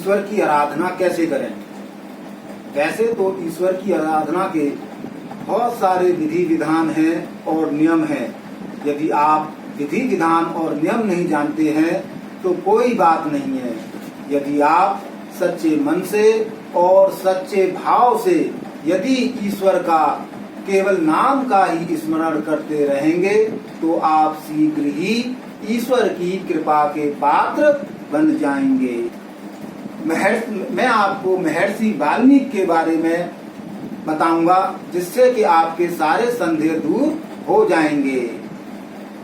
ईश्वर की आराधना कैसे करें। वैसे तो ईश्वर की आराधना के बहुत सारे विधि विधान हैं और नियम हैं। यदि आप विधि विधान और नियम नहीं जानते हैं तो कोई बात नहीं है। यदि आप सच्चे मन से और सच्चे भाव से यदि ईश्वर का केवल नाम का ही स्मरण करते रहेंगे तो आप शीघ्र ही ईश्वर की कृपा के पात्र बन जाएंगे। मैं आपको महर्षि वाल्मीकि के बारे में बताऊंगा जिससे कि आपके सारे संदेह दूर हो जाएंगे।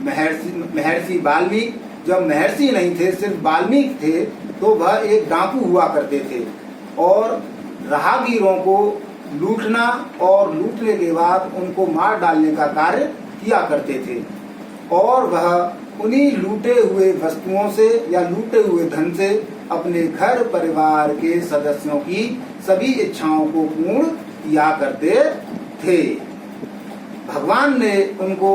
महर्षि वाल्मीकि जब महर्षि नहीं थे, सिर्फ वाल्मीकि थे, तो वह एक डाकू हुआ करते थे और राहगीरों को लूटना और लूटने के बाद उनको मार डालने का कार्य किया करते थे। और वह उन्हीं लूटे हुए वस्तुओं से या लूटे हुए धन से अपने घर परिवार के सदस्यों की सभी इच्छाओं को पूर्ण किया करते थे। भगवान ने उनको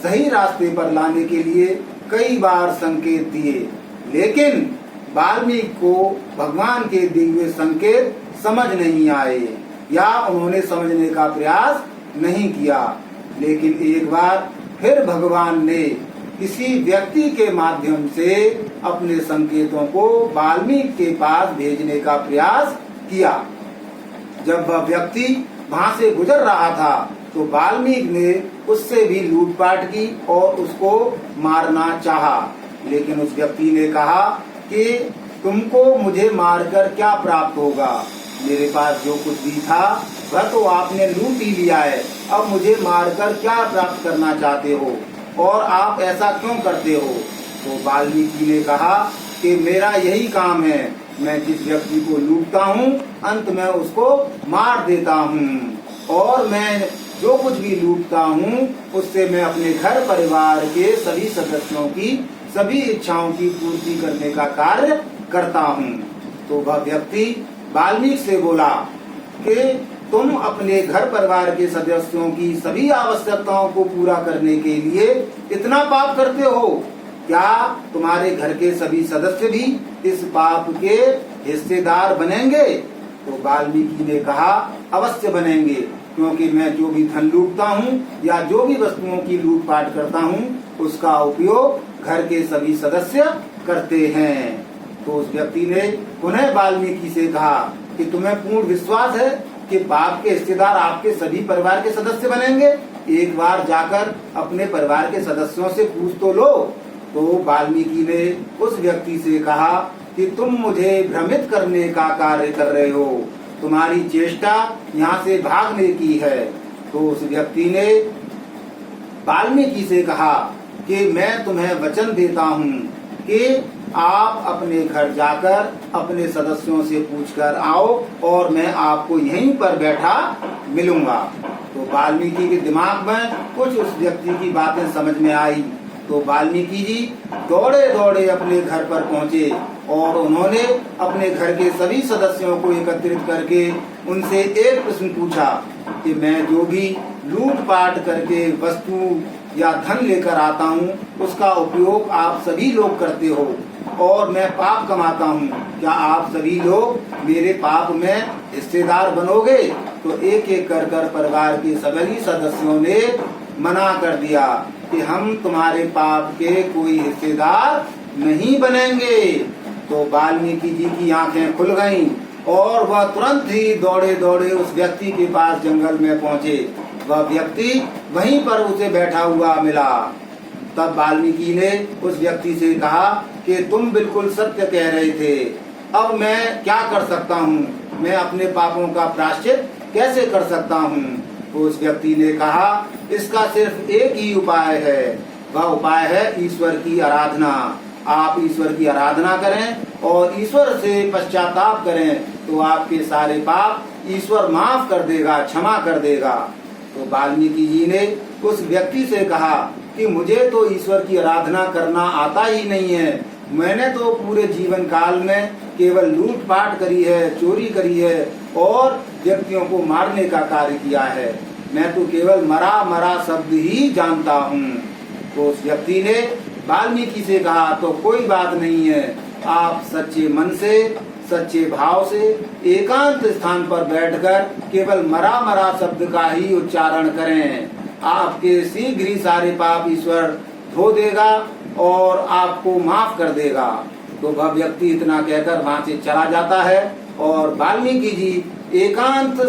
सही रास्ते पर लाने के लिए कई बार संकेत दिए, लेकिन वाल्मीकि को भगवान के दिए हुए संकेत समझ नहीं आए या उन्होंने समझने का प्रयास नहीं किया। लेकिन एक बार फिर भगवान ने किसी व्यक्ति के माध्यम से अपने संकेतों को वाल्मीकि के पास भेजने का प्रयास किया। जब वह व्यक्ति वहां से गुजर रहा था तो वाल्मीकि ने उससे भी लूटपाट की और उसको मारना चाहा, लेकिन उस व्यक्ति ने कहा कि तुमको मुझे मारकर क्या प्राप्त होगा, मेरे पास जो कुछ भी था वह तो आपने लूट ही लिया है, अब मुझे मारकर क्या प्राप्त करना चाहते हो और आप ऐसा क्यों करते हो। तो वाल्मीकि ने कहा कि मेरा यही काम है, मैं जिस व्यक्ति को लूटता हूँ अंत में उसको मार देता हूँ और मैं जो कुछ भी लूटता हूँ उससे मैं अपने घर परिवार के सभी सदस्यों की सभी इच्छाओं की पूर्ति करने का कार्य करता हूँ। तो वह व्यक्ति वाल्मीकि से बोला कि तुम अपने घर परिवार के सदस्यों की सभी आवश्यकताओं को पूरा करने के लिए इतना पाप करते हो, क्या तुम्हारे घर के सभी सदस्य भी इस पाप के हिस्सेदार बनेंगे। तो वाल्मीकि ने कहा अवश्य बनेंगे, क्योंकि मैं जो भी धन लूटता हूँ या जो भी वस्तुओं की लूटपाट करता हूँ उसका उपयोग घर के सभी सदस्य करते हैं। तो उस व्यक्ति ने पुनः वाल्मीकि से कहा कि तुम्हें पूर्ण विश्वास है कि पाप के हिस्सेदार आपके सभी परिवार के सदस्य बनेंगे, एक बार जाकर अपने परिवार के सदस्यों से पूछ तो लो। तो वाल्मीकि ने उस व्यक्ति से कहा कि तुम मुझे भ्रमित करने का कार्य कर रहे हो, तुम्हारी चेष्टा यहाँ से भागने की है। तो उस व्यक्ति ने वाल्मीकि से कहा कि मैं तुम्हें वचन देता हूँ कि आप अपने घर जाकर अपने सदस्यों से पूछकर आओ और मैं आपको यहीं पर बैठा मिलूंगा। तो वाल्मीकि के दिमाग में कुछ उस व्यक्ति की बातें समझ में आई। तो वाल्मीकि जी दौड़े दौड़े अपने घर पर पहुंचे और उन्होंने अपने घर के सभी सदस्यों को एकत्रित करके उनसे एक प्रश्न पूछा कि मैं जो भी लूटपाट करके वस्तु या धन लेकर आता हूँ उसका उपयोग आप सभी लोग करते हो और मैं पाप कमाता हूँ, क्या आप सभी लोग मेरे पाप में हिस्सेदार बनोगे। तो एक एक कर कर परिवार के सभी सदस्यों ने मना कर दिया कि हम तुम्हारे पाप के कोई हिस्सेदार नहीं बनेंगे। तो वाल्मीकि जी की आंखें खुल गईं और वह तुरंत ही दौड़े दौड़े उस व्यक्ति के पास जंगल में पहुंचे। वह व्यक्ति वहीं पर उसे बैठा हुआ मिला। तब वाल्मीकि ने उस व्यक्ति से कहा कि तुम बिल्कुल सत्य कह रहे थे, अब मैं क्या कर सकता हूँ, मैं अपने पापों का प्रायश्चित कैसे कर सकता हूँ। तो उस व्यक्ति ने कहा इसका सिर्फ एक ही उपाय है, वह उपाय है ईश्वर की आराधना। आप ईश्वर की आराधना करें और ईश्वर से पश्चाताप करें तो आपके सारे पाप ईश्वर माफ कर देगा, क्षमा कर देगा। तो वाल्मीकि जी ने उस व्यक्ति से कहा कि मुझे तो ईश्वर की आराधना करना आता ही नहीं है, मैंने तो पूरे जीवन काल में केवल लूटपाट करी है, चोरी करी है और व्यक्तियों को मारने का कार्य किया है, मैं तो केवल मरा मरा शब्द ही जानता हूँ। तो उस व्यक्ति ने वाल्मीकि से कहा तो कोई बात नहीं है, आप सच्चे मन से सच्चे भाव से एकांत स्थान पर बैठकर केवल मरा मरा शब्द का ही उच्चारण करें। आपके शीघ्र ही सारे पाप ईश्वर धो देगा और आपको माफ कर देगा। तो वह व्यक्ति इतना कहकर वहां से चला जाता है और वाल्मीकि जी एकांत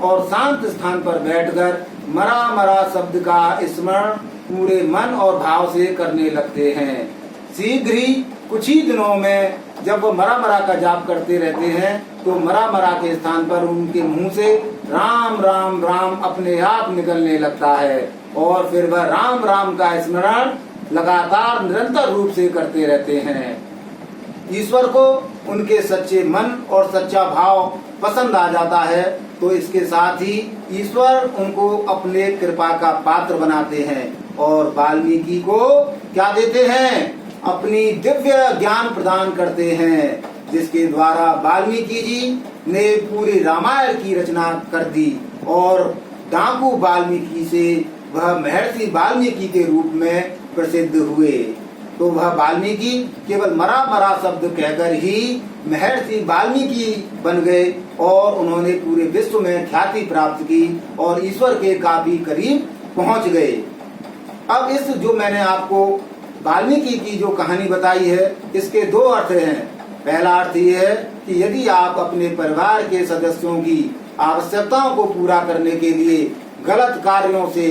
और शांत स्थान पर बैठकर मरा मरा शब्द का स्मरण पूरे मन और भाव से करने लगते हैं। शीघ्र ही कुछ ही दिनों में जब वो मरा मरा का जाप करते रहते हैं तो मरा मरा के स्थान पर उनके मुंह से राम राम राम अपने आप निकलने लगता है और फिर वह राम राम का स्मरण लगातार निरंतर रूप से करते रहते हैं। ईश्वर को उनके सच्चे मन और सच्चा भाव पसंद आ जाता है, तो इसके साथ ही ईश्वर उनको अपने कृपा का पात्र बनाते हैं और वाल्मीकि को क्या देते हैं? अपनी दिव्य ज्ञान प्रदान करते हैं, जिसके द्वारा वाल्मीकि जी ने पूरी रामायण की रचना कर दी और डाकू वाल्मीकि से वह महर्षि वाल्मीकि के रूप में प्रसिद्ध हुए। तो वह वाल्मीकि केवल मरा मरा शब्द कहकर ही महर्षि वाल्मीकि बन गए और उन्होंने पूरे विश्व में ख्याति प्राप्त की और ईश्वर के काफी करीब पहुंच गए। अब इस जो मैंने आपको वाल्मीकि की जो कहानी बताई है, इसके दो अर्थ हैं। पहला अर्थ ये है कि यदि आप अपने परिवार के सदस्यों की आवश्यकताओं को पूरा करने के लिए गलत कार्यों से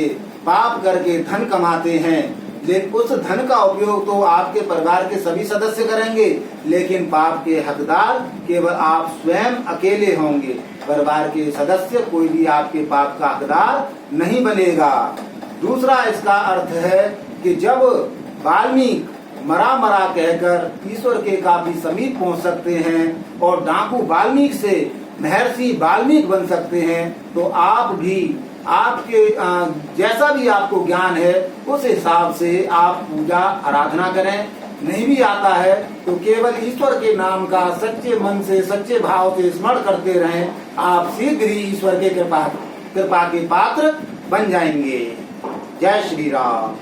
पाप करके धन कमाते हैं, लेकिन उस धन का उपयोग तो आपके परिवार के सभी सदस्य करेंगे, लेकिन पाप के हकदार केवल आप स्वयं अकेले होंगे। परिवार के सदस्य कोई भी आपके पाप का हकदार नहीं बनेगा। दूसरा इसका अर्थ है कि जब वाल्मीकि मरा मरा कहकर ईश्वर के काफी समीप पहुंच सकते हैं और डाकू वाल्मीकि से महर्षि वाल्मीकि बन सकते हैं, तो आप भी आपके जैसा भी आपको ज्ञान है उस हिसाब से आप पूजा आराधना करें। नहीं भी आता है तो केवल ईश्वर के नाम का सच्चे मन से सच्चे भाव से स्मरण करते रहें। आप शीघ्र ही ईश्वर के कृपा के पात्र बन जाएंगे। जय श्री राम।